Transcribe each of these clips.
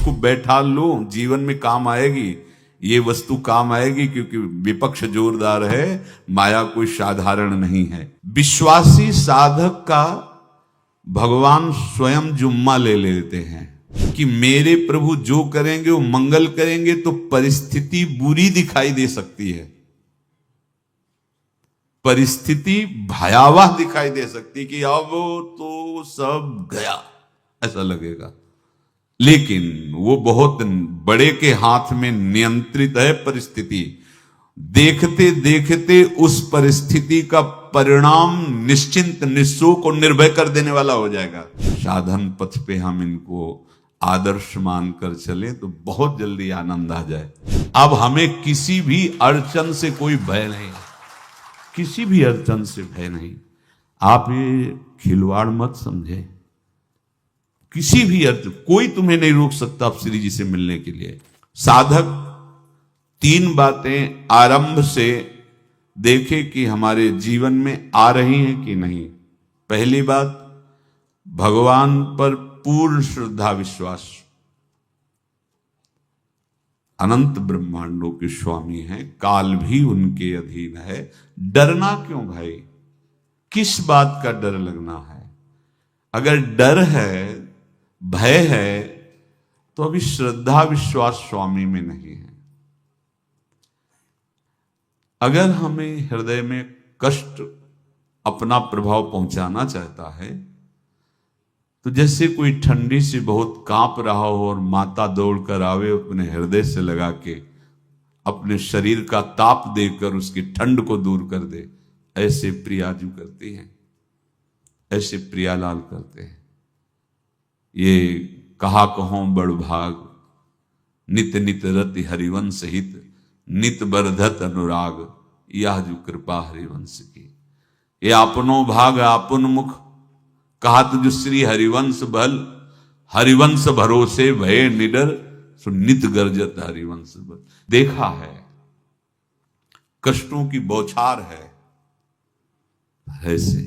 इसको बैठा लो, जीवन में काम आएगी, ये वस्तु काम आएगी, क्योंकि विपक्ष जोरदार है, माया कोई साधारण नहीं है। विश्वासी साधक का भगवान स्वयं जुम्मा ले लेते हैं कि मेरे प्रभु जो करेंगे वो मंगल करेंगे। तो परिस्थिति बुरी दिखाई दे सकती है, परिस्थिति भयावह दिखाई दे सकती कि अब तो सब गया, ऐसा लगेगा, लेकिन वो बहुत बड़े के हाथ में नियंत्रित है परिस्थिति। देखते देखते उस परिस्थिति का परिणाम निश्चिंत, निःशोक और निर्भय कर देने वाला हो जाएगा। साधन पथ पे हम इनको आदर्श मानकर चले तो बहुत जल्दी आनंद आ जाए। अब हमें किसी भी अड़चन से कोई भय नहीं, किसी भी अड़चन से भय नहीं। आप ये खिलवाड़ मत समझे, किसी भी अर्थ कोई तुम्हें नहीं रोक सकता आप श्री जी से मिलने के लिए। साधक 3 बातें आरंभ से देखे कि हमारे जीवन में आ रही हैं कि नहीं। पहली बात, भगवान पर पूर्ण श्रद्धा विश्वास। अनंत ब्रह्मांडों के स्वामी हैं, काल भी उनके अधीन है। डरना क्यों भाई, किस बात का डर लगना है? अगर डर है, भय है, तो अभी श्रद्धा विश्वास स्वामी में नहीं है। अगर हमें हृदय में कष्ट अपना प्रभाव पहुंचाना चाहता है, तो जैसे कोई ठंडी से बहुत कांप रहा हो और माता दौड़कर आवे, अपने हृदय से लगा के अपने शरीर का ताप देकर उसकी ठंड को दूर कर दे, ऐसे प्रियाजू करती हैं, ऐसे प्रियालाल करते हैं। ये कहा कहो बड़ भाग, नित नित रति हरिवंश हित, नित बरधत अनुराग, यह जो कृपा हरिवंश की। ये आपनो भाग आपन मुख, कहत जो श्री हरिवंश बल, हरिवंश भरोसे भय निडर, सो नित गर्जत हरिवंश बल। देखा है, कष्टों की बौछार है, ऐसे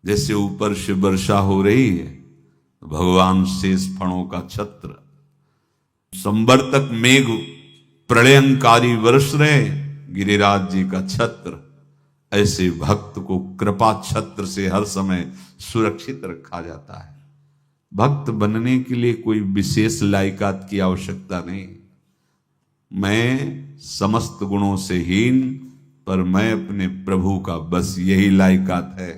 जैसे ऊपर से वर्षा हो रही है, भगवान शेष फणों का छत्र, संवर्तक मेघ प्रलयंकारी वर्ष रहे, गिरिराज जी का छत्र। ऐसे भक्त को कृपा छत्र से हर समय सुरक्षित रखा जाता है। भक्त बनने के लिए कोई विशेष लायकात की आवश्यकता नहीं। मैं समस्त गुणों से हीन, पर मैं अपने प्रभु का, बस यही लायकात है।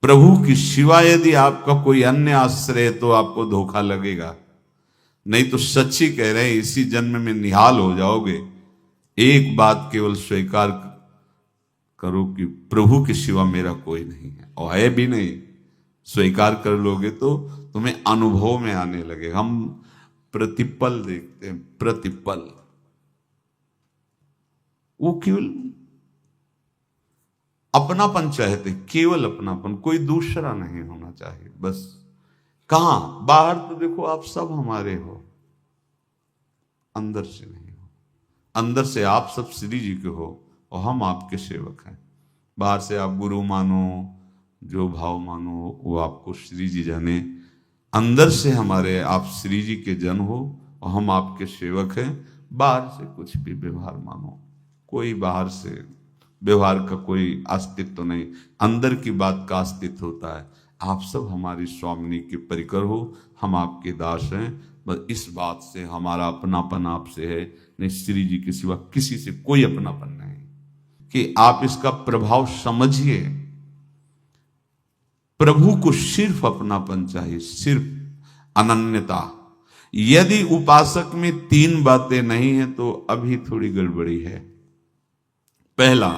प्रभु की सिवा यदि आपका कोई अन्य आश्रय है तो आपको धोखा लगेगा। नहीं तो सच्ची कह रहे हैं, इसी जन्म में निहाल हो जाओगे। एक बात केवल स्वीकार करो कि प्रभु के सिवा मेरा कोई नहीं है, और है भी नहीं। स्वीकार कर लोगे तो तुम्हें अनुभव में आने लगे। हम प्रतिपल देखते हैं, प्रतिपल, वो केवल अपनापन चाहते, केवल अपनापन, कोई दूसरा नहीं होना चाहिए बस। कहां बाहर तो देखो आप सब हमारे हो, अंदर से नहीं हो। अंदर से आप सब श्री जी के हो और हम आपके सेवक हैं। बाहर से आप गुरु मानो, जो भाव मानो, वो आपको श्री जी जाने। अंदर से हमारे आप श्री जी के जन हो और हम आपके सेवक हैं। बाहर से कुछ भी व्यवहार मानो, कोई बाहर से व्यवहार का कोई अस्तित्व नहीं, अंदर की बात का अस्तित्व होता है। आप सब हमारी स्वामिनी के परिकर हो, हम आपके दास हैं। बस इस बात से हमारा अपनापन आपसे है, नहीं श्री जी के सिवा किसी से कोई अपनापन नहीं। कि आप इसका प्रभाव समझिए। प्रभु को सिर्फ अपनापन चाहिए, सिर्फ अनन्यता। यदि उपासक में 3 बातें नहीं है तो अभी थोड़ी गड़बड़ी है। पहला,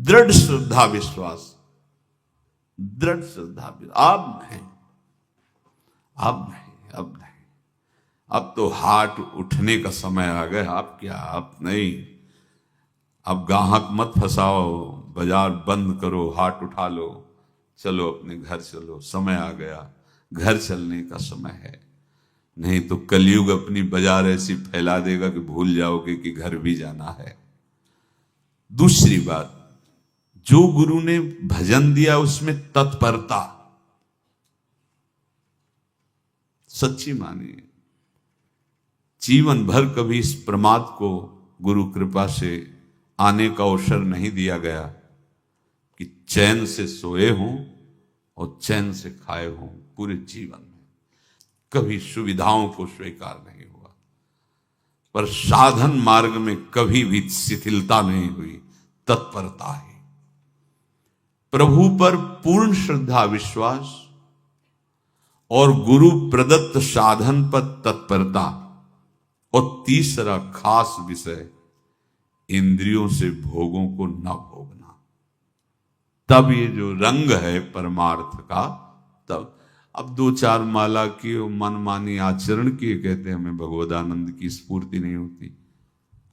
दृढ़ श्रद्धा विश्वास। दृढ़ श्रद्धा, अब नहीं, अब नहीं, अब नहीं, अब तो हाथ उठने का समय आ गया। अब क्या, अब नहीं, अब गाहक मत फंसाओ, बाजार बंद करो, हाथ उठा लो, चलो अपने घर चलो, समय आ गया, घर चलने का समय है। नहीं तो कलयुग अपनी बाजार ऐसी फैला देगा कि भूल जाओगे कि घर भी जाना है। दूसरी बात, जो गुरु ने भजन दिया उसमें तत्परता। सच्ची मानिए। जीवन भर कभी इस प्रमाद को गुरु कृपा से आने का अवसर नहीं दिया गया कि चैन से सोए हों और चैन से खाए हों। पूरे जीवन में कभी सुविधाओं को स्वीकार नहीं हुआ, पर साधन मार्ग में कभी भी शिथिलता नहीं हुई, तत्परता ही। प्रभु पर पूर्ण श्रद्धा विश्वास और गुरु प्रदत्त साधन पर तत्परता, और तीसरा खास विषय इंद्रियों से भोगों को न भोगना। तब ये जो रंग है परमार्थ का, तब अब 2-4 माला की मनमानी आचरण किए कहते हैं हमें भगवदानंद की स्फूर्ति नहीं होती।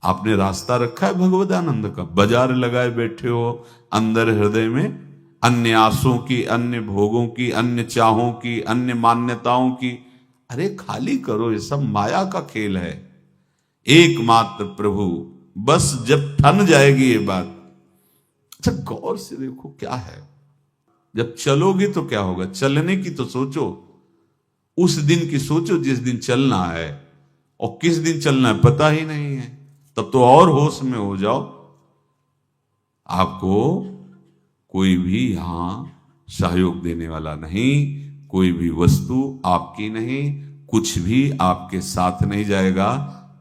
आपने रास्ता रखा है भगवदानंद का, बाजार लगाए बैठे हो अंदर हृदय में अन्य आसों की, अन्य भोगों की, अन्य चाहों की, अन्य मान्यताओं की। अरे खाली करो, ये सब माया का खेल है। एकमात्र प्रभु, बस जब ठन जाएगी ये बात। अच्छा गौर से देखो क्या है, जब चलोगे तो क्या होगा, चलने की तो सोचो, उस दिन की सोचो जिस दिन चलना है, और किस दिन चलना है पता ही नहीं है, तब तो और होश में हो जाओ। आपको कोई भी यहां सहयोग देने वाला नहीं, कोई भी वस्तु आपकी नहीं, कुछ भी आपके साथ नहीं जाएगा।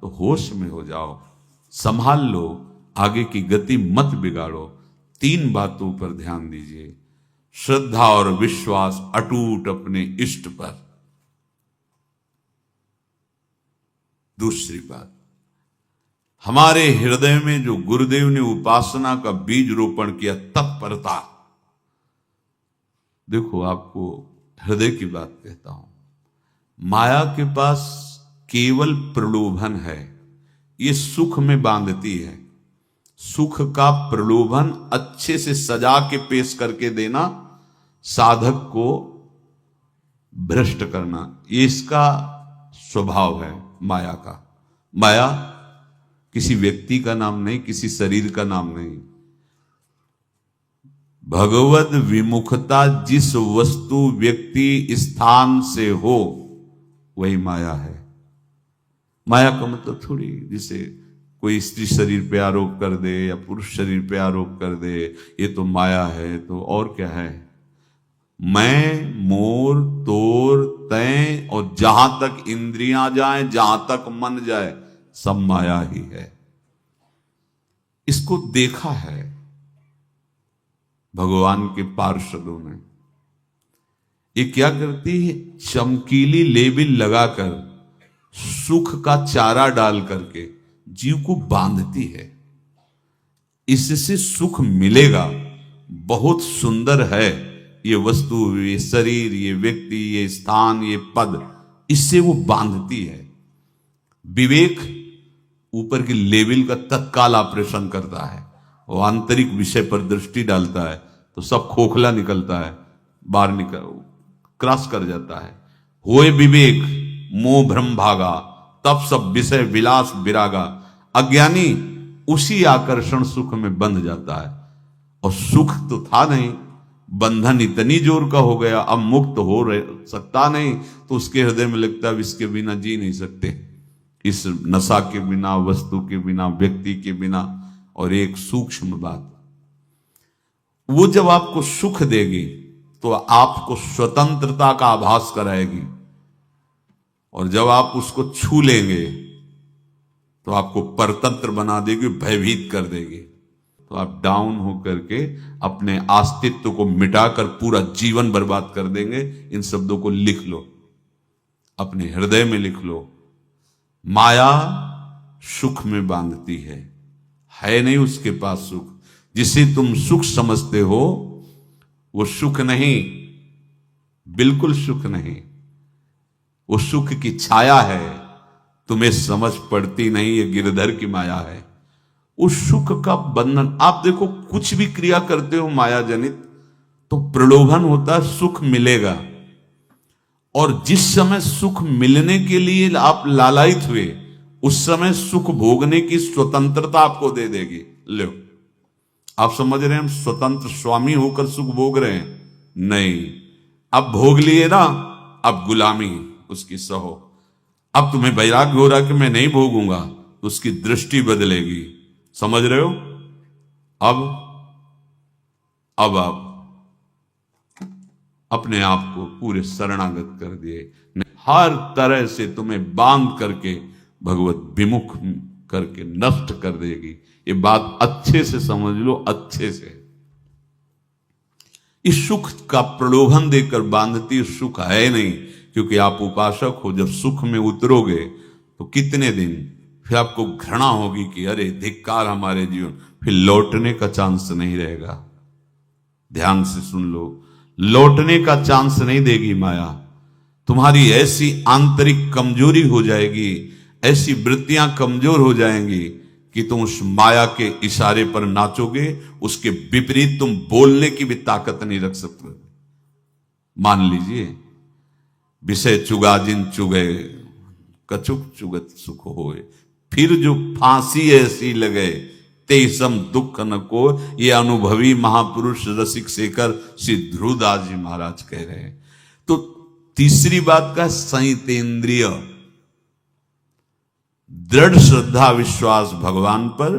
तो होश में हो जाओ, संभाल लो, आगे की गति मत बिगाड़ो। 3 बातों पर ध्यान दीजिए, श्रद्धा और विश्वास अटूट अपने इष्ट पर। दूसरी बात, हमारे हृदय में जो गुरुदेव ने उपासना का बीज रोपण किया, तत्परता। देखो आपको हृदय की बात कहता हूं, माया के पास केवल प्रलोभन है, ये सुख में बांधती है। सुख का प्रलोभन अच्छे से सजा के पेश करके देना, साधक को भ्रष्ट करना, ये इसका स्वभाव है माया का। माया किसी व्यक्ति का नाम नहीं, किसी शरीर का नाम नहीं। भगवद विमुखता जिस वस्तु व्यक्ति स्थान से हो वही माया है। माया का मतलब थोड़ी जिसे कोई स्त्री शरीर पे आरोप कर दे या पुरुष शरीर पे आरोप कर दे ये तो माया है, तो और क्या है। मैं, मोर, तोर, तय और जहां तक इंद्रियां जाएं, जहां तक मन जाए, सब माया ही है। इसको देखा है भगवान के पार्षदों ने। ये क्या करती है, चमकीली लेबिल लगाकर, सुख का चारा डाल करके जीव को बांधती है। इससे सुख मिलेगा, बहुत सुंदर है ये वस्तु, ये शरीर, ये व्यक्ति, ये स्थान, ये पद, इससे वो बांधती है। विवेक ऊपर की लेवल का तत्काल ऑपरेशन करता है, वो आंतरिक विषय पर दृष्टि डालता है तो सब खोखला निकलता है, बाहर निकल क्रॉस कर जाता है। होए विवेक मोह भ्रम भागा, तब सब विषय विलास विरागा। अज्ञानी उसी आकर्षण सुख में बंध जाता है, और सुख तो था नहीं, बंधन इतनी जोर का हो गया, अब मुक्त हो सकता नहीं, तो उसके हृदय में लगता है इसके बिना जी नहीं सकते, इस नशा के बिना, वस्तु के बिना, व्यक्ति के बिना। और एक सूक्ष्म बात, वो जब आपको सुख देगी तो आपको स्वतंत्रता का आभास कराएगी, और जब आप उसको छू लेंगे तो आपको परतंत्र बना देगी, भयभीत कर देगी। तो आप डाउन होकर के अपने अस्तित्व को मिटाकर पूरा जीवन बर्बाद कर देंगे। इन शब्दों को लिख लो, अपने हृदय में लिख लो। माया सुख में बांधती है नहीं उसके पास सुख। जिसे तुम सुख समझते हो वो सुख नहीं, बिल्कुल सुख नहीं, वो सुख की छाया है, तुम्हें समझ पड़ती नहीं, ये गिरधर की माया है। उस सुख का बंधन, आप देखो कुछ भी क्रिया करते हो माया जनित तो प्रलोभन होता है सुख मिलेगा, और जिस समय सुख मिलने के लिए आप लालायित हुए उस समय सुख भोगने की स्वतंत्रता आपको दे देगी। लो, आप समझ रहे हैं हम स्वतंत्र स्वामी होकर सुख भोग रहे हैं? नहीं, अब भोग लिए ना, अब गुलामी, उसकी सहो। अब तुम्हें वैराग्य हो रहा कि मैं नहीं भोगूंगा, तो उसकी दृष्टि बदलेगी। समझ रहे हो? अब आप अपने आप को पूरे शरणागत कर दिए, हर तरह से तुम्हें बांध करके भगवत विमुख करके नष्ट कर देगी। ये बात अच्छे से समझ लो, अच्छे से। इस सुख का प्रलोभन देकर बांधती सुख है नहीं, क्योंकि आप उपासक हो। जब सुख में उतरोगे तो कितने दिन फिर आपको घृणा होगी कि अरे धिक्कार हमारे जीवन, फिर लौटने का चांस नहीं रहेगा। ध्यान से सुन लो, लौटने का चांस नहीं देगी माया। तुम्हारी ऐसी आंतरिक कमजोरी हो जाएगी, ऐसी वृत्तियां कमजोर हो जाएंगी कि तुम उस माया के इशारे पर नाचोगे, उसके विपरीत तुम बोलने की भी ताकत नहीं रख सकते। मान लीजिए, विषय चुगा जिन चुगे, कछुक चुगत सुख होए, फिर जो फांसी ऐसी लगे तेसम दुख न को। ये अनुभवी महापुरुष रसिक शेखर श्री ध्रुवदास जी महाराज कह रहे हैं। तो तीसरी बात का संयतेंद्रिय, दृढ़ श्रद्धा विश्वास भगवान पर,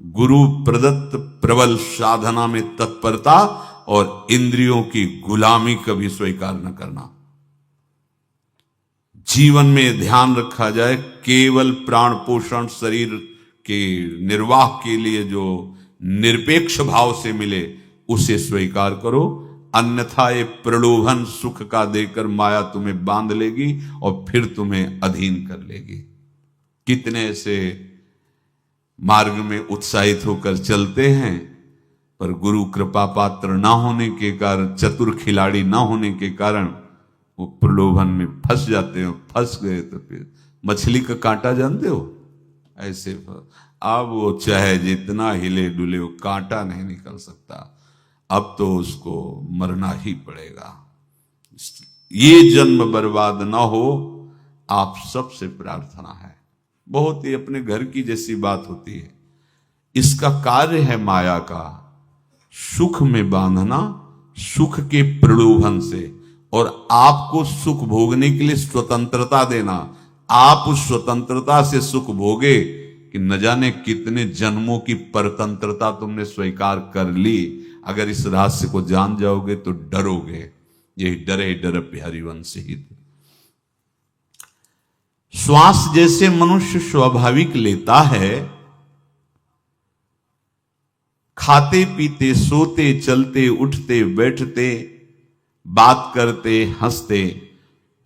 गुरु प्रदत्त प्रबल साधना में तत्परता, और इंद्रियों की गुलामी कभी स्वीकार न करना। जीवन में ध्यान रखा जाए, केवल प्राण पोषण शरीर के निर्वाह के लिए जो निरपेक्ष भाव से मिले उसे स्वीकार करो, अन्यथा ये प्रलोभन सुख का देकर माया तुम्हें बांध लेगी और फिर तुम्हें अधीन कर लेगी। कितने ऐसे मार्ग में उत्साहित होकर चलते हैं, पर गुरु कृपा पात्र ना होने के कारण, चतुर खिलाड़ी ना होने के कारण वो प्रलोभन में फंस जाते हैं। फंस गए तो फिर मछली का कांटा जानते हो, ऐसे अब वो चाहे जितना हिले डुले, वो कांटा नहीं निकल सकता। अब तो उसको मरना ही पड़ेगा। ये जन्म बर्बाद ना हो, आप सबसे प्रार्थना है। बहुत ही अपने घर की जैसी बात होती है। इसका कार्य है माया का सुख में बांधना, सुख के प्रलोभन से, और आपको सुख भोगने के लिए स्वतंत्रता देना। आप उस स्वतंत्रता से सुख भोगे कि न जाने कितने जन्मों की परतंत्रता तुमने स्वीकार कर ली। अगर इस रहस्य को जान जाओगे तो डरोगे। यही डरे डर हरिवंश हित। श्वास जैसे मनुष्य स्वाभाविक लेता है, खाते पीते सोते चलते उठते बैठते बात करते हंसते,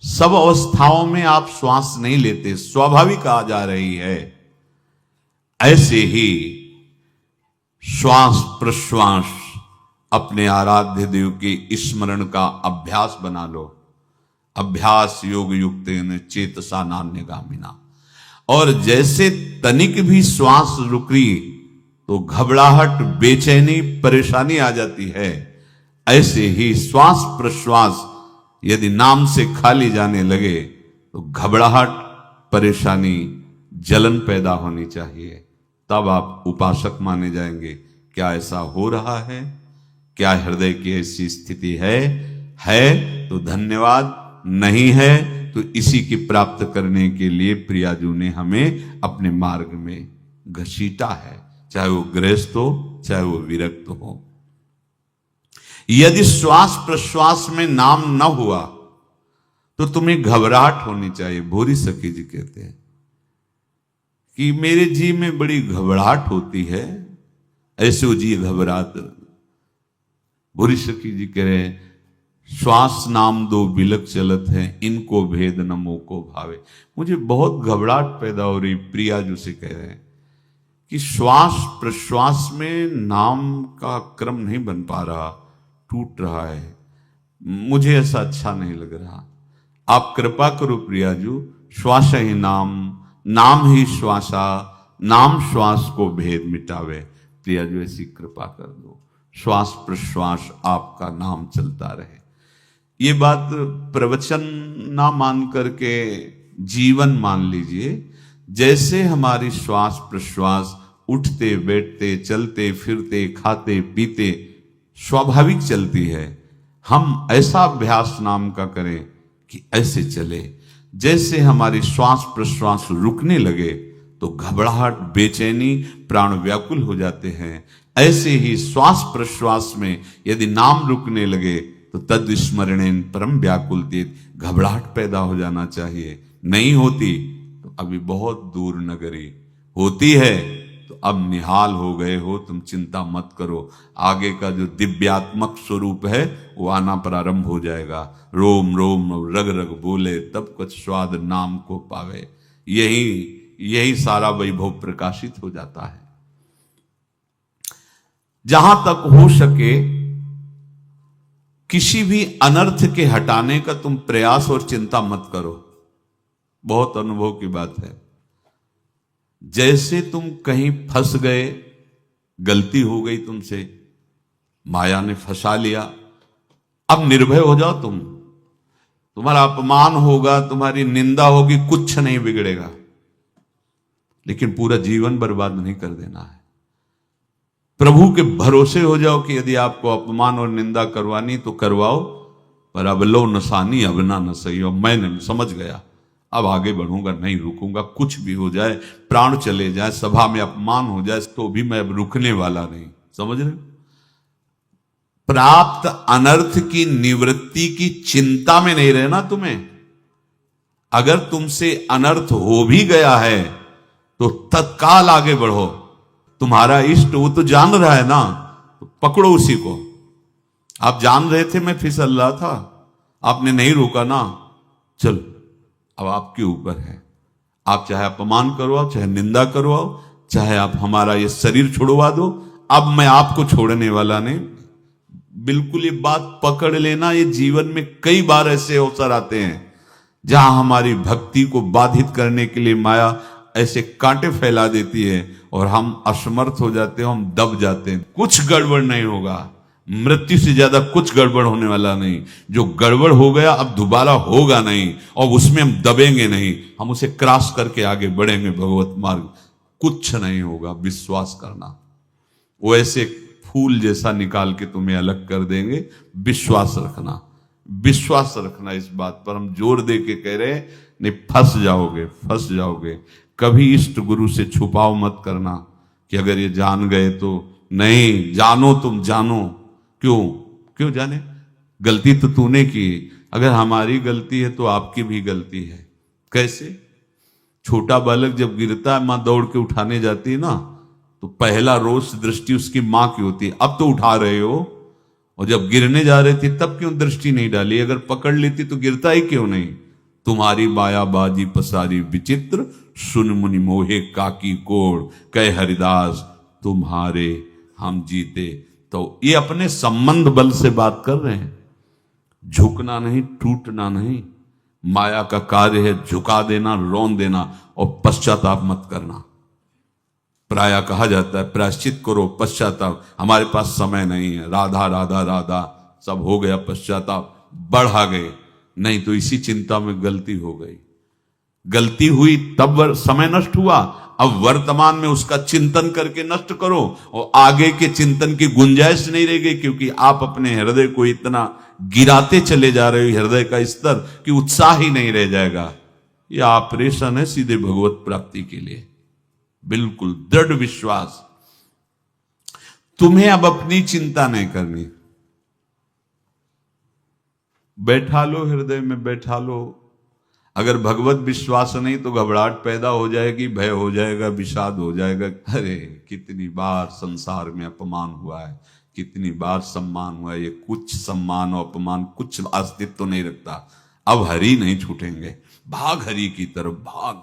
सब अवस्थाओं में आप श्वास नहीं लेते, स्वाभाविक आ जा रही है। ऐसे ही श्वास प्रश्वास अपने आराध्य देव के स्मरण का अभ्यास बना लो। अभ्यास योग युक्तेन चेतसा नान्यगामिना। और जैसे तनिक भी श्वास रुकी तो घबराहट, बेचैनी, परेशानी आ जाती है, ऐसे ही श्वास प्रश्वास यदि नाम से खाली जाने लगे तो घबराहट, परेशानी, जलन पैदा होनी चाहिए। तब आप उपासक माने जाएंगे। क्या ऐसा हो रहा है? क्या हृदय की ऐसी स्थिति है तो धन्यवाद, नहीं है तो इसी की प्राप्त करने के लिए प्रियाजू ने हमें अपने मार्ग में घसीटा है, चाहे वो गृहस्थ हो चाहे वो विरक्त हो। यदि श्वास प्रश्वास में नाम न हुआ तो तुम्हें घबराहट होनी चाहिए। भूरी सखी जी कहते हैं कि मेरे जी में बड़ी घबराहट होती है, ऐसे वो जी घबरात। भूरी सखी जी कह रहे हैं, श्वास नाम दो बिलक चलत है, इनको भेद न मोको भावे। मुझे बहुत घबराहट पैदा हो रही। प्रियाजू से कह रहे हैं कि श्वास प्रश्वास में नाम का क्रम नहीं बन पा रहा, टूट रहा है, मुझे ऐसा अच्छा नहीं लग रहा। आप कृपा करो प्रियाजू, श्वास ही नाम, नाम ही श्वासा, नाम श्वास को भेद मिटावे। प्रियाजू ऐसी कृपा कर दो, श्वास प्रश्वास आपका नाम चलता रहे। ये बात प्रवचन ना मान करके जीवन मान लीजिए। जैसे हमारी श्वास प्रश्वास उठते बैठते चलते फिरते खाते पीते स्वाभाविक चलती है, हम ऐसा अभ्यास नाम का करें कि ऐसे चले। जैसे हमारी श्वास प्रश्वास रुकने लगे तो घबराहट, बेचैनी, प्राण व्याकुल हो जाते हैं, ऐसे ही श्वास प्रश्वास में यदि नाम रुकने लगे तो तद स्मरणेन परम व्याकुल देत, घबराहट पैदा हो जाना चाहिए। नहीं होती तो अभी बहुत दूर नगरी, होती है तो अब निहाल हो गए हो, तुम चिंता मत करो। आगे का जो दिव्यात्मक स्वरूप है वो आना प्रारंभ हो जाएगा। रोम रोम रग रग बोले तब कुछ स्वाद नाम को पावे, यही सारा वैभव प्रकाशित हो जाता है। जहां तक हो सके किसी भी अनर्थ के हटाने का तुम प्रयास और चिंता मत करो। बहुत अनुभव की बात है। जैसे तुम कहीं फंस गए, गलती हो गई तुमसे, माया ने फंसा लिया, अब निर्भय हो जाओ। तुम्हारा अपमान होगा, तुम्हारी निंदा होगी, कुछ नहीं बिगड़ेगा, लेकिन पूरा जीवन बर्बाद नहीं कर देना है। प्रभु के भरोसे हो जाओ कि यदि आपको अपमान और निंदा करवानी तो करवाओ, पर अब लो नसानी अब ना न सही हो। मैंने समझ गया, अब आगे बढ़ूंगा, नहीं रुकूंगा, कुछ भी हो जाए, प्राण चले जाए, सभा में अपमान हो जाए, तो भी मैं अब रुकने वाला नहीं। समझ रहे? प्राप्त अनर्थ की निवृत्ति की चिंता में नहीं रहना तुम्हें। अगर तुमसे अनर्थ हो भी गया है तो तत्काल आगे बढ़ो। तुम्हारा इष्ट वो तो जान रहा है ना, तो पकड़ो उसी को। आप जान रहे थे मैं फिसल रहा था, आपने नहीं रोका ना, चल अब आपके ऊपर है। आप चाहे अपमान करवाओ, चाहे निंदा करवाओ, चाहे आप हमारा ये शरीर छुड़वा दो, अब मैं आपको छोड़ने वाला नहीं। बिल्कुल ये बात पकड़ लेना। ये जीवन में कई बार ऐसे अवसर आते हैं जहां हमारी भक्ति को बाधित करने के लिए माया ऐसे कांटे फैला देती है और हम असमर्थ हो जाते हैं, हम दब जाते हैं। कुछ गड़बड़ नहीं होगा, मृत्यु से ज्यादा कुछ गड़बड़ होने वाला नहीं। जो गड़बड़ हो गया अब दोबारा होगा नहीं, और उसमें हम दबेंगे नहीं, हम उसे क्रॉस करके आगे बढ़ेंगे भगवत मार्ग। कुछ नहीं होगा, विश्वास करना। वो ऐसे फूल जैसा निकाल के तुम्हें अलग कर देंगे। विश्वास रखना, विश्वास रखना। इस बात पर हम जोर दे के कह रहे हैं, नहीं फंस जाओगे, फंस जाओगे। कभी इष्ट गुरु से छुपाव मत करना कि अगर ये जान गए तो। नहीं, जानो, तुम जानो। क्यों जाने? गलती तो तूने की। अगर हमारी गलती है तो आपकी भी गलती है। कैसे? छोटा बालक जब गिरता है, मां दौड़ के उठाने जाती है ना, तो पहला रोष दृष्टि उसकी मां की होती है। अब तो उठा रहे हो, और जब गिरने जा रहे थे तब क्यों दृष्टि नहीं डाली? अगर पकड़ लेती तो गिरता ही क्यों नहीं? तुम्हारी माया बाजी पसारी विचित्र, सुन मुनि मोहे काकी कोड़, कह हरिदास तुम्हारे हम जीते। तो ये अपने संबंध बल से बात कर रहे हैं। झुकना नहीं, टूटना नहीं। माया का कार्य है झुका देना, रौन देना, और पश्चाताप मत करना। प्राय कहा जाता है प्रायश्चित करो, पश्चाताप। हमारे पास समय नहीं है। राधा राधा राधा सब हो गया, पश्चाताप बढ़ा गए। नहीं तो इसी चिंता में गलती हो गई, गलती हुई तब समय नष्ट हुआ। अब वर्तमान में उसका चिंतन करके नष्ट करो, और आगे के चिंतन की गुंजाइश नहीं रह गई, क्योंकि आप अपने हृदय को इतना गिराते चले जा रहे हो, हृदय का स्तर, कि उत्साह ही नहीं रह जाएगा। यह ऑपरेशन है सीधे भगवत प्राप्ति के लिए। बिल्कुल दृढ़ विश्वास। तुम्हें अब अपनी चिंता नहीं करनी। बैठा लो, हृदय में बैठा लो। अगर भगवत विश्वास नहीं तो घबराहट पैदा हो जाएगी, भय हो जाएगा, विषाद हो जाएगा। अरे कितनी बार संसार में अपमान हुआ है, कितनी बार सम्मान हुआ है। ये कुछ सम्मान और अपमान कुछ अस्तित्व तो नहीं रखता। अब हरि नहीं छूटेंगे। भाग हरि की तरफ, भाग।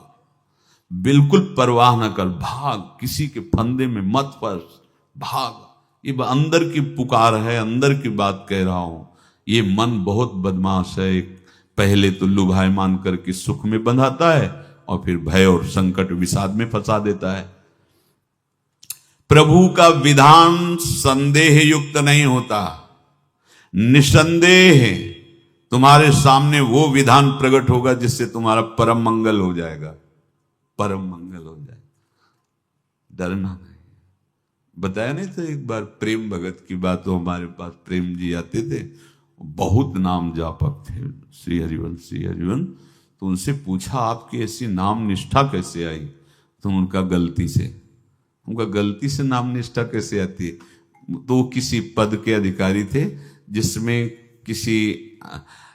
बिल्कुल परवाह न कर, भाग। किसी के फंदे में मत फंस, भाग। ये अंदर की पुकार है, अंदर की बात कह रहा हूं। ये मन बहुत बदमाश है। पहले तो लुभायमान करके सुख में बंधाता है, और फिर भय और संकट विषाद में फंसा देता है। प्रभु का विधान संदेह युक्त नहीं होता। निसंदेह तुम्हारे सामने वो विधान प्रकट होगा जिससे तुम्हारा परम मंगल हो जाएगा, परम मंगल हो जाएगा। डरना नहीं। बताया नहीं था एक बार प्रेम भगत की बात। तो हमारे पास प्रेम जी आते थे, बहुत नाम जापक थे, श्री हरिवंश, श्री हरिवंश। तो उनसे पूछा आपकी ऐसी नाम निष्ठा कैसे आई? तो उनका गलती से। उनका गलती से नाम निष्ठा कैसे आती है? तो वो किसी पद के अधिकारी थे जिसमें किसी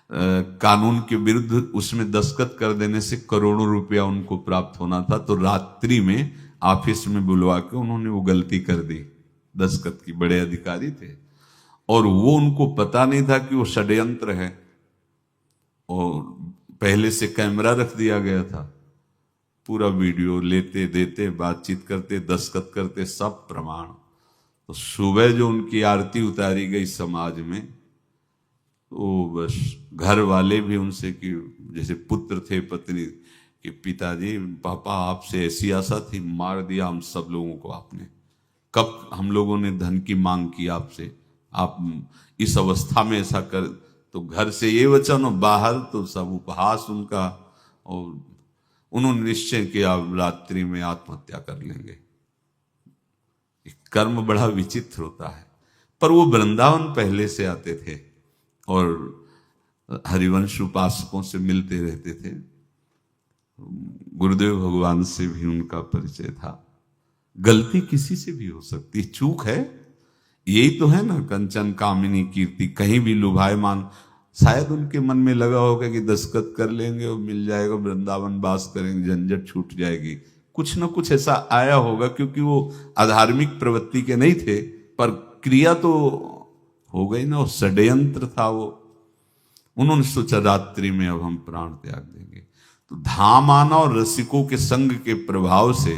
कानून के विरुद्ध उसमें दस्तखत कर देने से करोड़ों रुपया उनको प्राप्त होना था। तो रात्रि में ऑफिस में बुलवा के उन्होंने वो गलती कर दी दस्तखत की। बड़े अधिकारी थे और वो उनको पता नहीं था कि वो षड्यंत्र है, और पहले से कैमरा रख दिया गया था। पूरा वीडियो लेते देते, बातचीत करते, दस्तखत करते, सब प्रमाण। तो सुबह जो उनकी आरती उतारी गई समाज में, तो बस घर वाले भी उनसे कि जैसे पुत्र थे पत्नी कि पिताजी पापा आपसे ऐसी आशा थी, मार दिया हम सब लोगों को आपने। कब हम लोगों ने धन की मांग की आपसे, आप इस अवस्था में ऐसा कर। तो घर से ये वचन और बाहर तो सब उपहास उनका, और उन्होंने निश्चय किया अब रात्रि में आत्महत्या कर लेंगे। कर्म बड़ा विचित्र होता है। पर वो वृंदावन पहले से आते थे और हरिवंश उपासकों से मिलते रहते थे। गुरुदेव भगवान से भी उनका परिचय था। गलती किसी से भी हो सकती, चूक है, यही तो है ना। कंचन कामिनी कीर्ति, कहीं भी लुभायमान। शायद उनके मन में लगा होगा कि दस्तखत कर लेंगे और मिल जाएगा, वृंदावन वास करेंगे, झंझट छूट जाएगी। कुछ ना कुछ ऐसा आया होगा, क्योंकि वो अधार्मिक प्रवृत्ति के नहीं थे, पर क्रिया तो हो गई ना, षड्यंत्र था वो। उन्होंने सोचा रात्रि में अब हम प्राण त्याग देंगे। तो धाम आना और रसिकों के संग के प्रभाव से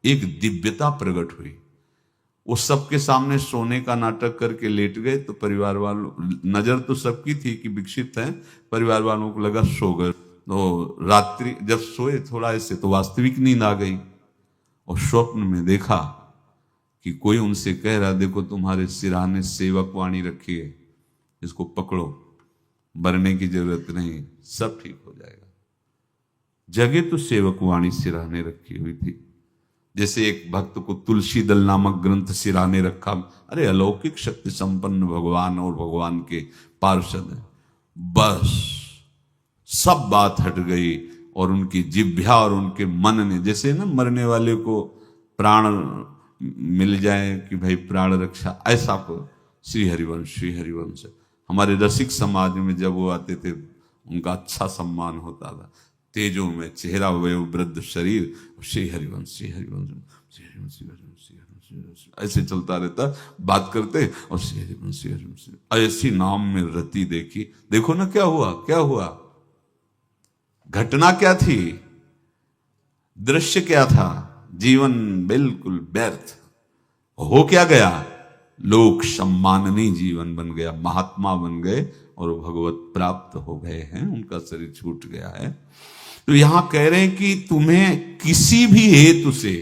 एक दिव्यता प्रकट हुई। वो सबके सामने सोने का नाटक करके लेट गए। तो परिवार वालों, नजर तो सबकी थी कि विकसित है, परिवार वालों को लगा सो गए। तो रात्रि जब सोए थोड़ा ऐसे, तो वास्तविक नींद आ गई और स्वप्न में देखा कि कोई उनसे कह रहा, देखो तुम्हारे सिरहाने सेवक वाणी रखी है, इसको पकड़ो, मरने की जरूरत नहीं, सब ठीक हो जाएगा। जगह तो सेवक वाणी सिरहाने रखी हुई थी। जैसे एक भक्त को तुलसी दल नामक ग्रंथ सिरहाने रखा। अरे अलौकिक शक्ति संपन्न भगवान और भगवान के पार्षद है। बस सब बात हट गई और उनकी जिह्वा और उनके मन ने, जैसे ना मरने वाले को प्राण मिल जाए कि भाई प्राण रक्षा, ऐसा को श्री हरिवंश हमारे रसिक समाज में जब वो आते थे उनका अच्छा सम्मान होता था। तेजो में चेहरा, वयो वृद्ध शरीर, श्री हरिवंश ऐसे चलता रहता, बात करते और श्री हरिवंश ऐसी नाम में रति देखी। देखो ना क्या हुआ, घटना क्या थी, दृश्य क्या था, जीवन बिल्कुल व्यर्थ हो क्या गया, लोक सम्माननीय जीवन बन गया, महात्मा बन गए और भगवत प्राप्त हो गए हैं, उनका शरीर छूट गया है। तो यहां कह रहे हैं कि तुम्हें किसी भी हेतु से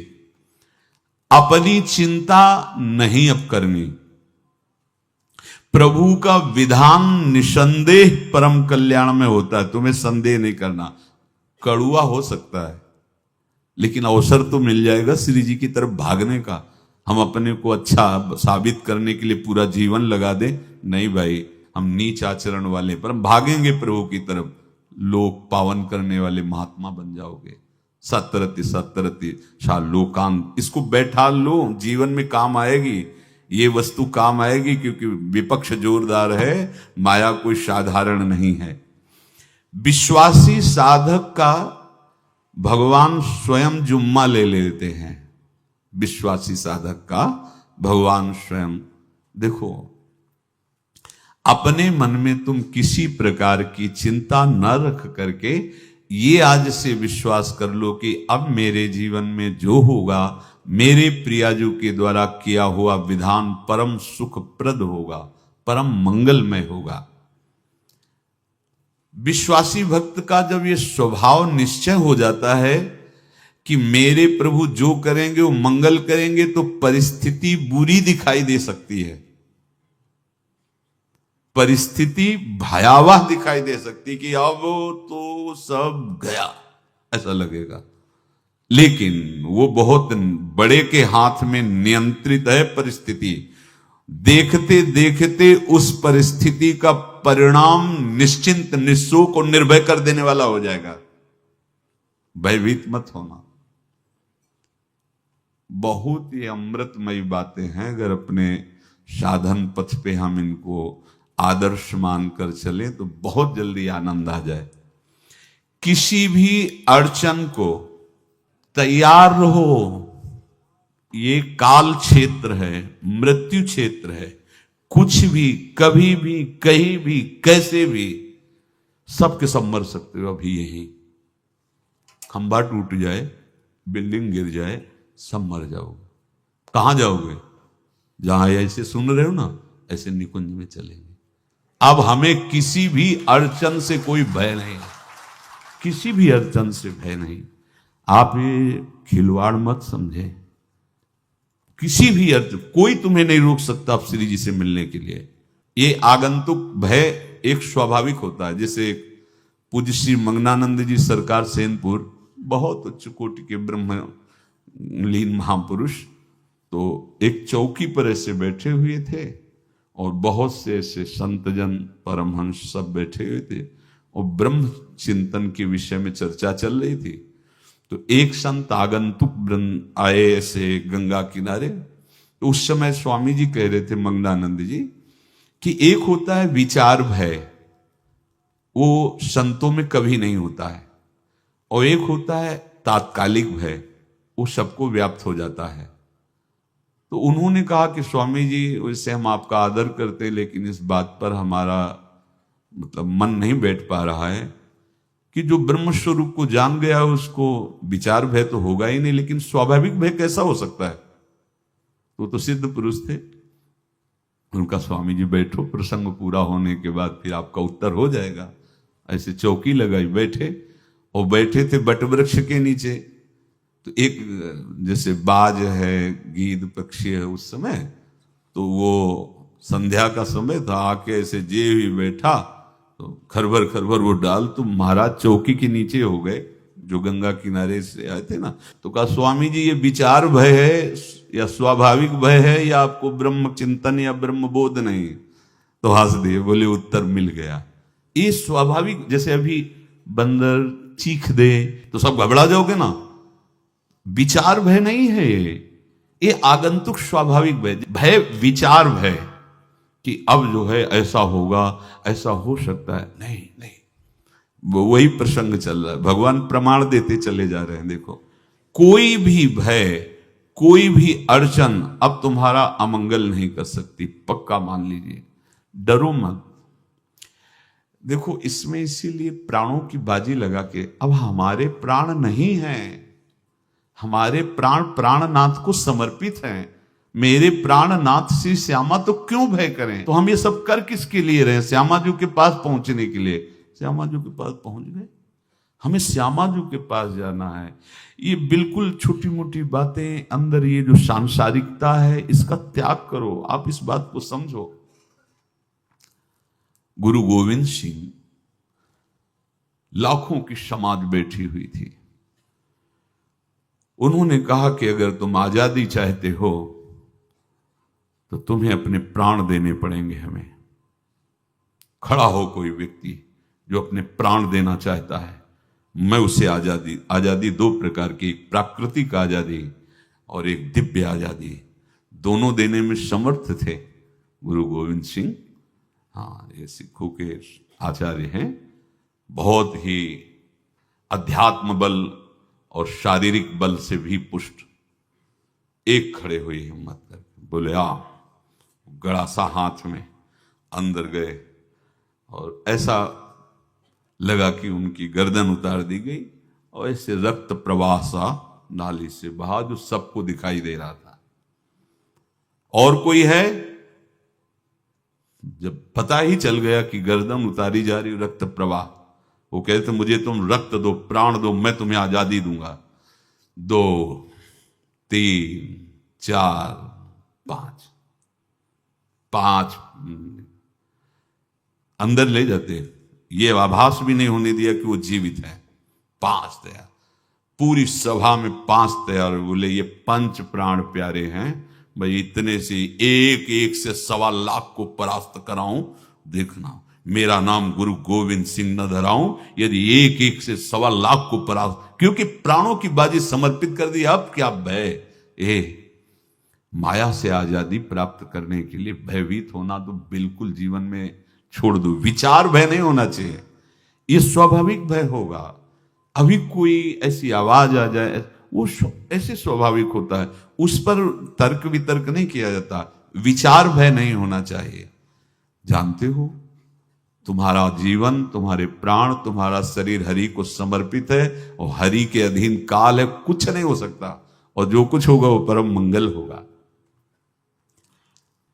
अपनी चिंता नहीं अब करनी। प्रभु का विधान निसंदेह परम कल्याण में होता है, तुम्हें संदेह नहीं करना। कड़ुआ हो सकता है लेकिन अवसर तो मिल जाएगा श्री जी की तरफ भागने का। हम अपने को अच्छा साबित करने के लिए पूरा जीवन लगा दें, नहीं भाई, हम नीच आचरण वाले पर हम भागेंगे प्रभु की तरफ, लोक पावन करने वाले महात्मा बन जाओगे। सतरति शा लोकांत, इसको बैठा लो, जीवन में काम आएगी, ये वस्तु काम आएगी, क्योंकि विपक्ष जोरदार है, माया कोई साधारण नहीं है। विश्वासी साधक का भगवान स्वयं जुम्मा ले लेते हैं। विश्वासी साधक का भगवान स्वयं, देखो अपने मन में तुम किसी प्रकार की चिंता न रख करके ये आज से विश्वास कर लो कि अब मेरे जीवन में जो होगा, मेरे प्रियाजू के द्वारा किया हुआ विधान परम सुखप्रद होगा, परम मंगलमय होगा। विश्वासी भक्त का जब ये स्वभाव निश्चय हो जाता है कि मेरे प्रभु जो करेंगे वो मंगल करेंगे, तो परिस्थिति बुरी दिखाई दे सकती है, परिस्थिति भयावह दिखाई दे सकती कि अब तो सब गया, ऐसा लगेगा। लेकिन वो बहुत बड़े के हाथ में नियंत्रित है परिस्थिति। देखते देखते उस परिस्थिति का परिणाम निश्चिंत, निःशोक और निर्भय कर देने वाला हो जाएगा। भयभीत मत होना। बहुत ही अमृतमयी बातें हैं, अगर अपने साधन पथ पे हम इनको आदर्श मानकर चले तो बहुत जल्दी आनंद आ जाए। किसी भी अड़चन को तैयार रहो, ये काल क्षेत्र है, मृत्यु क्षेत्र है। कुछ भी, कभी भी, कहीं भी, कैसे भी, सबके सब मर सकते हो। अभी यही खंभा टूट जाए, बिल्डिंग गिर जाए, सब मर जाओगे। कहां जाओगे? जहां ऐसे सुन रहे हो ना, ऐसे निकुंज में चलेंगे। अब हमें किसी भी अड़चन से कोई भय नहीं है, किसी भी अड़चन से भय नहीं। आप ये खिलवाड़ मत समझे। किसी भी अर्थ कोई तुम्हें नहीं रोक सकता आप श्री जी से मिलने के लिए। ये आगंतुक भय एक स्वाभाविक होता है। जैसे पूज्य श्री मंगनानंद जी सरकार सेनपुर, बहुत उच्च कोटि के ब्रह्मलीन महापुरुष, तो एक चौकी पर ऐसे बैठे हुए थे और बहुत से ऐसे संतजन परमहंस सब बैठे हुए थे और ब्रह्म चिंतन के विषय में चर्चा चल रही थी। तो एक संत आगंतुक वृंद आए ऐसे गंगा किनारे। तो उस समय स्वामी जी कह रहे थे मंगनानंद जी कि एक होता है विचार भय, वो संतों में कभी नहीं होता है, और एक होता है तात्कालिक भय, वो सबको व्याप्त हो जाता है। तो उन्होंने कहा कि स्वामी जी, वैसे हम आपका आदर करते हैं, लेकिन इस बात पर हमारा मतलब मन नहीं बैठ पा रहा है कि जो ब्रह्म स्वरूप को जान गया है उसको विचार भय तो होगा ही नहीं, लेकिन स्वाभाविक भय कैसा हो सकता है? तो सिद्ध पुरुष थे। उनका स्वामी जी बैठो, प्रसंग पूरा होने के बाद फिर आपका उत्तर हो जाएगा। ऐसे चौकी लगाई, बैठे, और बैठे थे बटवृक्ष के नीचे। तो एक जैसे बाज है, गीद पक्षी है, उस समय तो वो संध्या का समय था, आके ऐसे जे ही बैठा तो खरबर खरबर वो डाल, तो महाराज चौकी के नीचे हो गए, जो गंगा किनारे से आए थे ना। तो कहा स्वामी जी, ये विचार भय है या स्वाभाविक भय है, या आपको ब्रह्म चिंतन या ब्रह्म बोध नहीं? तो हंस दिए, बोले उत्तर मिल गया। ये स्वाभाविक, जैसे अभी बंदर चीख दे तो सब घबरा जाओगे ना, विचार भय नहीं है ये आगंतुक स्वाभाविक भय। भय विचार भय कि अब जो है ऐसा होगा, ऐसा हो सकता है, नहीं नहीं, वही प्रसंग चल रहा है। भगवान प्रमाण देते चले जा रहे हैं। देखो, कोई भी भय, कोई भी अड़चन अब तुम्हारा अमंगल नहीं कर सकती, पक्का मान लीजिए। डरो मत। देखो, इसमें इसीलिए प्राणों की बाजी लगा के, अब हमारे प्राण नहीं हैं, हमारे प्राण प्राणनाथ को समर्पित हैं। मेरे प्राणनाथ श्री श्यामा, तो क्यों भय करें? तो हम ये सब कर किसके लिए रहे? श्यामा जी के पास पहुंचने के लिए। श्यामा जी के पास पहुंच गए, हमें श्यामा जी के पास जाना है। ये बिल्कुल छोटी मोटी बातें, अंदर ये जो सांसारिकता है, इसका त्याग करो। आप इस बात को समझो। गुरु गोविंद सिंह, लाखों की समाज बैठी हुई थी। उन्होंने कहा कि अगर तुम आजादी चाहते हो तो तुम्हें अपने प्राण देने पड़ेंगे। हमें खड़ा हो कोई व्यक्ति जो अपने प्राण देना चाहता है, मैं उसे आजादी। आजादी दो प्रकार की, एक प्राकृतिक आजादी और एक दिव्य आजादी, दोनों देने में समर्थ थे गुरु गोविंद सिंह। हाँ, ये सिखों के आचार्य हैं। बहुत ही अध्यात्म बल और शारीरिक बल से भी पुष्ट। एक खड़े हुए हिम्मत करके, बोले आ। गड़ासा हाथ में अंदर गए और ऐसा लगा कि उनकी गर्दन उतार दी गई और ऐसे रक्त प्रवाह सा नाली से बहा, जो सबको दिखाई दे रहा था। और कोई है? जब पता ही चल गया कि गर्दन उतारी जा रही, रक्त प्रवाह, वो कहते मुझे तुम रक्त दो, प्राण दो, मैं तुम्हें आजादी दूंगा। 2 3 4 5 अंदर ले जाते, ये आभास भी नहीं होने दिया कि वो जीवित है। 5 तैयार, पूरी सभा में 5 तैयार। बोले ये पंच प्राण प्यारे हैं भाई, इतने से एक एक से 1.25 लाख को परास्त कराऊं, देखना। मेरा नाम गुरु गोविंद सिंह न धराऊं, यदि एक एक से 1.25 को परास्त, क्योंकि प्राणों की बाजी समर्पित कर दी। अब क्या भय, माया से आजादी प्राप्त करने के लिए भयभीत होना तो बिल्कुल जीवन में छोड़ दो। विचार भय नहीं होना चाहिए, ये स्वाभाविक भय होगा। अभी कोई ऐसी आवाज आ जाए, वो ऐसे स्वाभाविक होता है, उस पर तर्क वितर्क नहीं किया जाता। विचार भय नहीं होना चाहिए। जानते हो, तुम्हारा जीवन, तुम्हारे प्राण, तुम्हारा शरीर हरि को समर्पित है और हरि के अधीन काल है, कुछ नहीं हो सकता, और जो कुछ होगा वो परम मंगल होगा।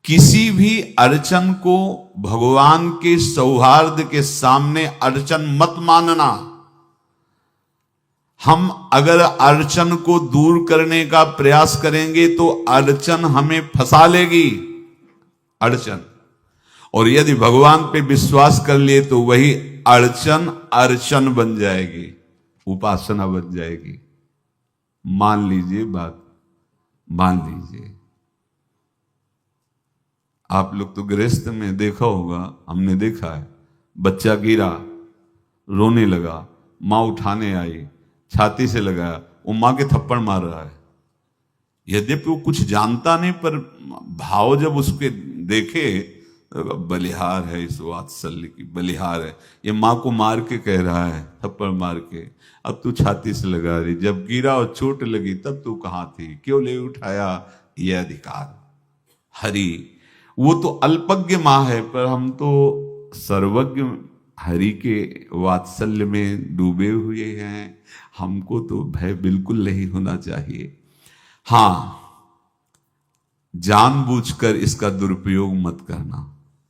किसी भी अड़चन को भगवान के सौहार्द के सामने अड़चन मत मानना। हम अगर अड़चन को दूर करने का प्रयास करेंगे तो अड़चन हमें फंसा लेगी, अड़चन। और यदि भगवान पे विश्वास कर लिए तो वही अड़चन अर्चन बन जाएगी, उपासना बन जाएगी। मान लीजिए बात, मान लीजिए आप लोग तो गृहस्थ में देखा होगा, हमने देखा है, बच्चा गिरा, रोने लगा, मां उठाने आई, छाती से लगाया, वो मां के थप्पड़ मार रहा है। यद्यपि वो कुछ जानता नहीं, पर भाव जब उसके देखे, बलिहार है इस वात्सल्य की, बलिहार है, ये मां को मार के कह रहा है, थप्पड़ मार के, अब तू छाती से लगा रही, जब गिरा और चोट लगी तब तू कहां थी, क्यों ले उठाया, ये अधिकार। हरि वो तो अल्पज्ञ मां है, पर हम तो सर्वज्ञ हरि के वात्सल्य में डूबे हुए हैं। हमको तो भय बिल्कुल नहीं होना चाहिए। हां, जानबूझकर इसका दुरुपयोग मत करना।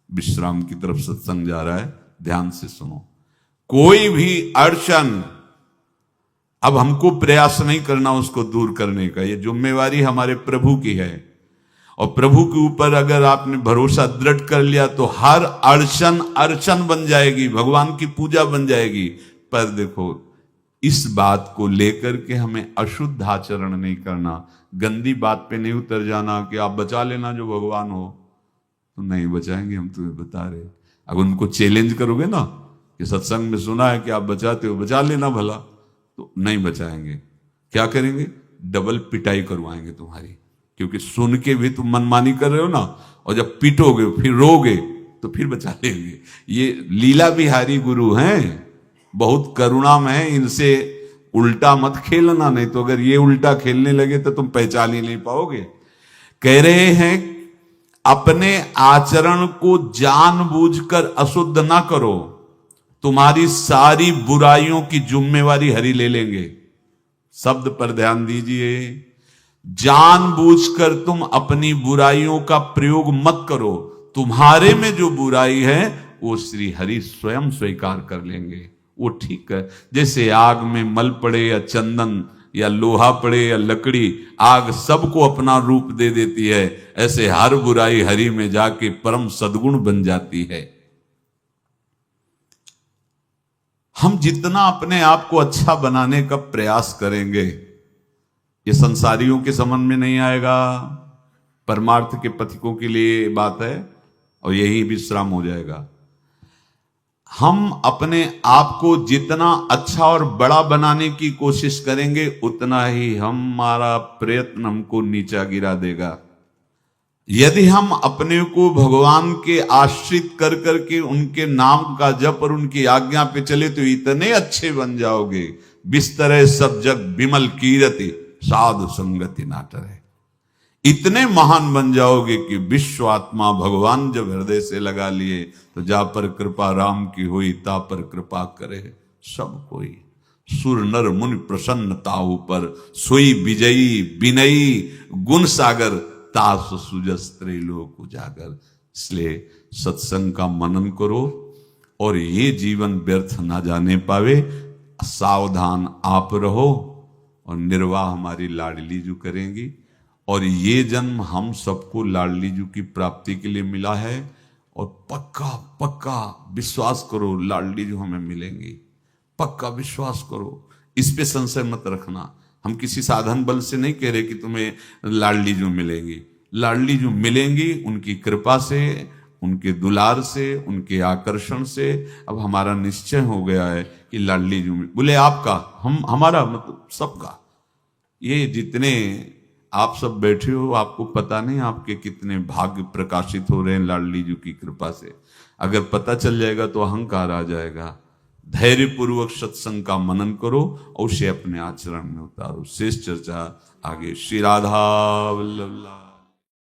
विश्राम की तरफ सत्संग जा रहा है, ध्यान से सुनो। कोई भी अड़चन, अब हमको प्रयास नहीं करना उसको दूर करने का, ये जिम्मेवारी हमारे प्रभु की है। और प्रभु के ऊपर अगर आपने भरोसा दृढ़ कर लिया तो हर अड़चन अर्चन बन जाएगी, भगवान की पूजा बन जाएगी। पर देखो, इस बात को लेकर के हमें अशुद्ध आचरण नहीं करना, गंदी बात पे नहीं उतर जाना कि आप बचा लेना जो भगवान हो। तो नहीं बचाएंगे, हम तुम्हें बता रहे। अगर उनको चैलेंज करोगे ना कि सत्संग में सुना है कि आप बचाते हो, बचा लेना भला, तो नहीं बचाएंगे। क्या करेंगे? डबल पिटाई करवाएंगे तुम्हारी, क्योंकि सुन के भी तुम मनमानी कर रहे हो ना, और जब पीटोगे फिर रोगे तो फिर बचा लेंगे। ये लीला बिहारी गुरु हैं, बहुत करुणामय है, इनसे उल्टा मत खेलना, नहीं तो अगर ये उल्टा खेलने लगे तो तुम पहचान ही नहीं पाओगे। कह रहे हैं अपने आचरण को जानबूझकर अशुद्ध ना करो, तुम्हारी सारी बुराइयों की जिम्मेवारी हरि ले लेंगे। शब्द पर ध्यान दीजिए, जानबूझकर तुम अपनी बुराइयों का प्रयोग मत करो, तुम्हारे में जो बुराई है वो श्री हरि स्वयं स्वीकार कर लेंगे। वो ठीक है, जैसे आग में मल पड़े या चंदन या लोहा पड़े या लकड़ी, आग सबको अपना रूप दे देती है, ऐसे हर बुराई हरि में जाके परम सद्गुण बन जाती है। हम जितना अपने आप को अच्छा बनाने का प्रयास करेंगे, ये संसारियों के समझ में नहीं आएगा, परमार्थ के पथिकों के लिए बात है, और यही विश्राम हो जाएगा। हम अपने आप को जितना अच्छा और बड़ा बनाने की कोशिश करेंगे, उतना ही हमारा प्रयत्न हमको नीचा गिरा देगा। यदि हम अपने को भगवान के आश्रित कर करके उनके नाम का जप और उनकी आज्ञा पे चले तो इतने अच्छे बन जाओगे, बिस्तरे सब जग बिमल कीरति साधु संगति नाटर है। इतने महान बन जाओगे कि विश्व आत्मा भगवान जब हृदय से लगा लिए तो जा पर कृपा राम की हुई, ता पर कृपा करे सब कोई। सुर नर मुनि प्रसन्नता ऊपर, सोई विजयी विनयी गुण सागर, तास सुजस त्रैलोक उजागर। इसलिए सत्संग का मनन करो और ये जीवन व्यर्थ ना जाने पावे, सावधान आप रहो, और निर्वाह हमारी लाडली जू करेंगी। और ये जन्म हम सबको लाडली जू की प्राप्ति के लिए मिला है, और पक्का पक्का विश्वास करो लाडली जू हमें मिलेंगी, पक्का विश्वास करो, इस पे संशय मत रखना। हम किसी साधन बल से नहीं कह रहे कि तुम्हें लाडली जू मिलेंगी, लाडली जू मिलेंगी उनकी कृपा से, उनके दुलार से, उनके आकर्षण से अब हमारा निश्चय हो गया है कि लाडली जी बोले आपका, हमारा मतलब सबका। ये जितने आप सब बैठे हो, आपको पता नहीं आपके कितने भाग्य प्रकाशित हो रहे हैं लाडली जी की कृपा से। अगर पता चल जाएगा तो अहंकार आ जाएगा। धैर्य पूर्वक सत्संग का मनन करो और उसे अपने आचरण में उतारो। शेष चर्चा आगे। श्री राधा वल्लभ।